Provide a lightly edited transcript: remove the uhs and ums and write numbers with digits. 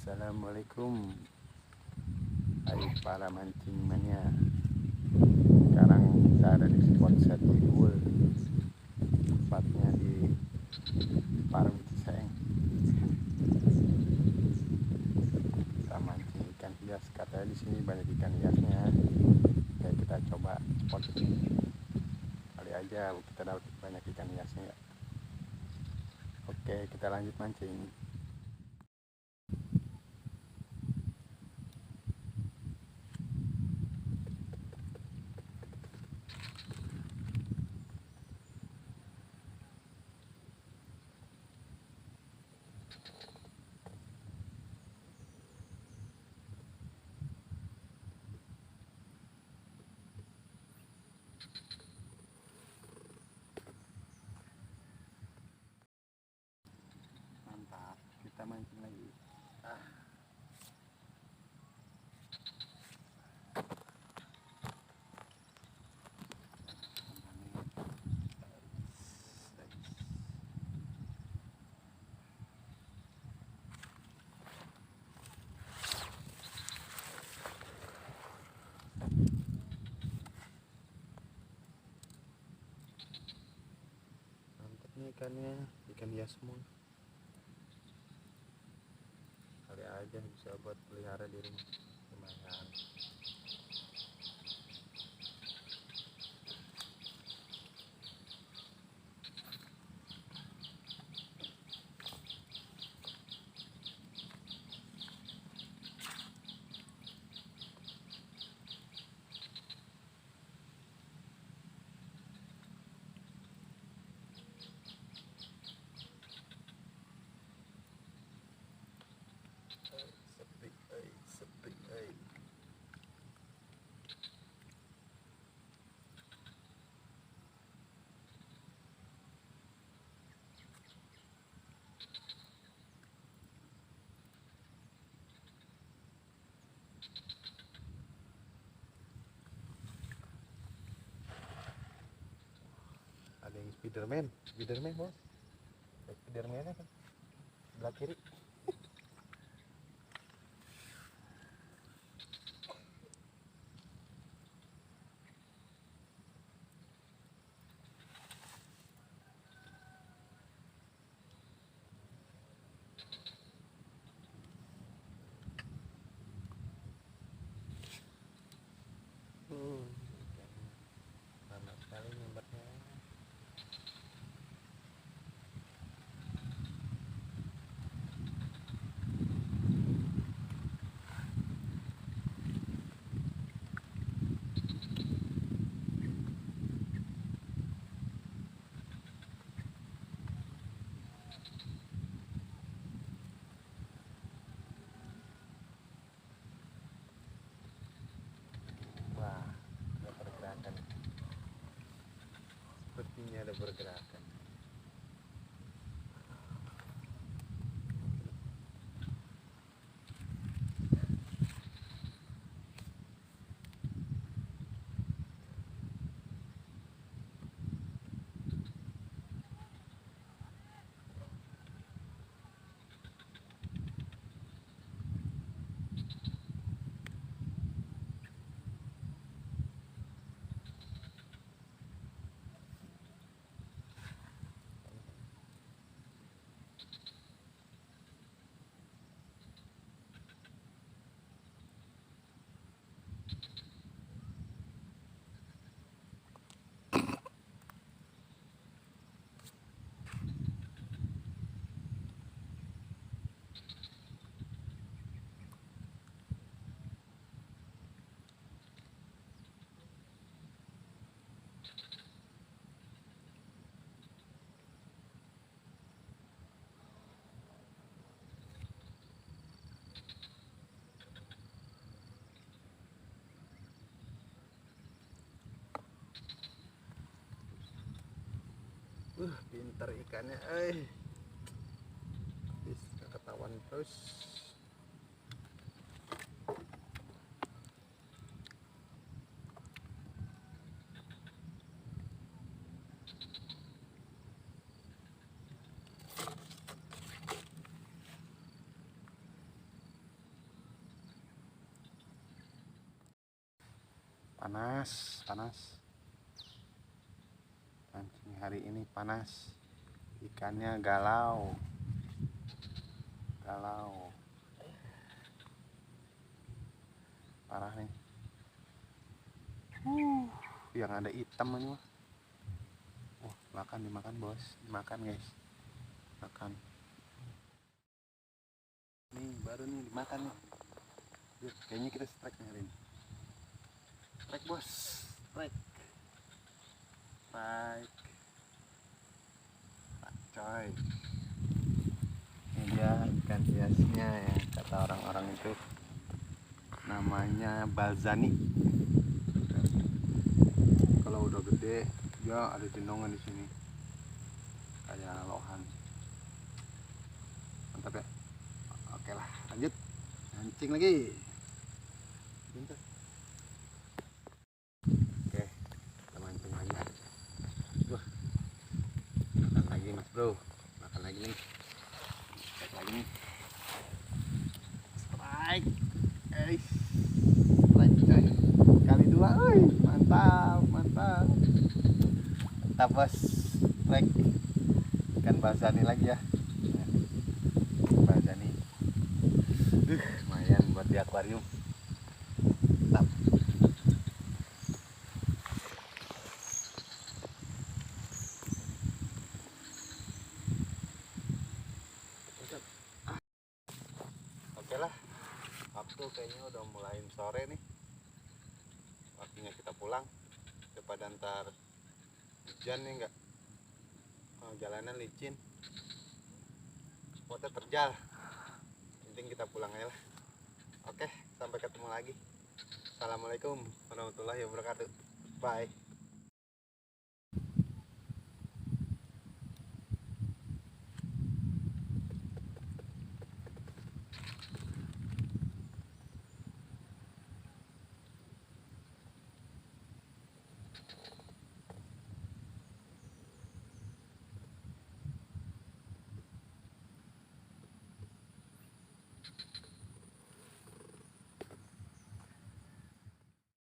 Assalamualaikum. Hai para mancing mania. Sekarang kita ada di spot satu dua, tepatnya di Parung Ciseng. Kita mancing ikan hias. Katanya di sini banyak ikan hiasnya. Oke, kita coba spot ini. Kali aja kita dapat banyak ikan hiasnya. Oke, kita lanjut mancing. Mantap, kita mancing lagi. Mantap nih ikannya, ikan hias semua. Kali aja bisa buat pelihara di rumah, lumayan. Sepi. Ada yang Spiderman bos. Spiderman kan sebelah kiri. Lama sekali nyambatnya. Wah, ada pergerakan. Sepertinya ada pergerakan. Pintar ikannya, bisa ketahuan terus. panas. Mancing hari ini panas. Ikannya galau. Parah nih. Yang ada hitam ini mah. Dimakan bos. Dimakan guys. Makan. Nih baru nih dimakan nih. Yuk, kayaknya kita strike nih hari ini. Strike bos. Strike. Coy. Ini dia ikan hiasnya ya, kata orang-orang itu namanya balzani. Kalau udah gede dia ada cenongan di sini kayak lohan. Mantap ya. Oke lah, lanjut mancing lagi. Bentar. Oke, kita mancing lagi. Wah, makan lagi mas bro, makan lagi nih. Strike lagi nih. Strike, guys. Strike coy. Kali 2, mantap bos. Strike ikan balzani lagi ya. Balzani. Lumayan buat di akuarium. Mantap. Oke lah, waktu kayaknya udah mulai sore nih. Waktunya kita pulang daripada ntar hujan nih enggak. Jalanan licin, spotnya terjal. Penting kita pulang aja lah. Oke, sampai ketemu lagi. Assalamualaikum warahmatullahi wabarakatuh. Bye.